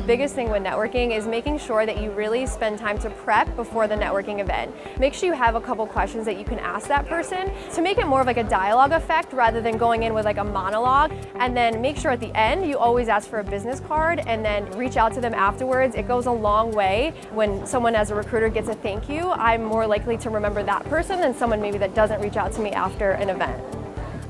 The biggest thing with networking is making sure that you really spend time to prep before the networking event. Make sure you have a couple questions that you can ask that person to make it more of like a dialogue effect rather than going in with like a monologue. And then make sure at the end you always ask for a business card and then reach out to them afterwards. It goes a long way. When someone as a recruiter gets a thank you, I'm more likely to remember that person than someone maybe that doesn't reach out to me after an event.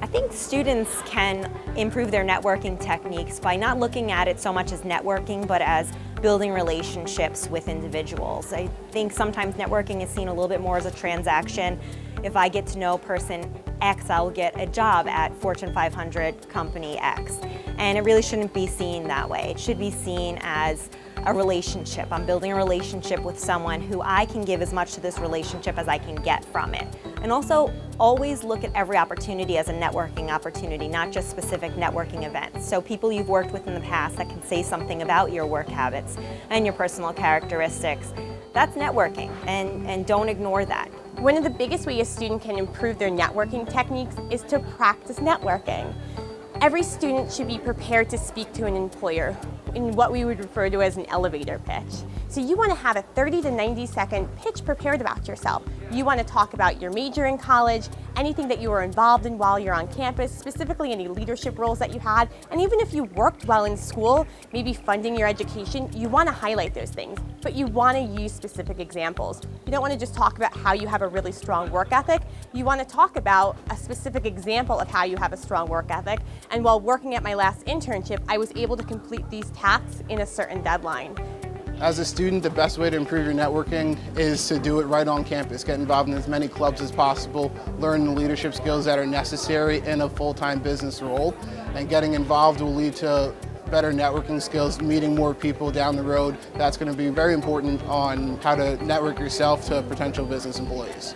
I think students can improve their networking techniques by not looking at it so much as networking, but as building relationships with individuals. I think sometimes networking is seen a little bit more as a transaction. If I get to know person X, I'll get a job at Fortune 500 company X. And it really shouldn't be seen that way. It should be seen as a relationship. I'm building a relationship with someone who I can give as much to this relationship as I can get from it. And also, always look at every opportunity as a networking opportunity, not just specific networking events. So people you've worked with in the past that can say something about your work habits and your personal characteristics, that's networking, and don't ignore that. One of the biggest ways a student can improve their networking techniques is to practice networking. Every student should be prepared to speak to an employer in what we would refer to as an elevator pitch. So you want to have a 30 to 90 second pitch prepared about yourself. You want to talk about your major in college, anything that you were involved in while you're on campus, specifically any leadership roles that you had, and even if you worked while in school, maybe funding your education, you want to highlight those things, but you want to use specific examples. You don't want to just talk about how you have a really strong work ethic. You want to talk about a specific example of how you have a strong work ethic. And while working at my last internship, I was able to complete these tasks in a certain deadline. As a student, the best way to improve your networking is to do it right on campus. Get involved in as many clubs as possible, learn the leadership skills that are necessary in a full-time business role, and getting involved will lead to better networking skills, meeting more people down the road. That's going to be very important on how to network yourself to potential business employees.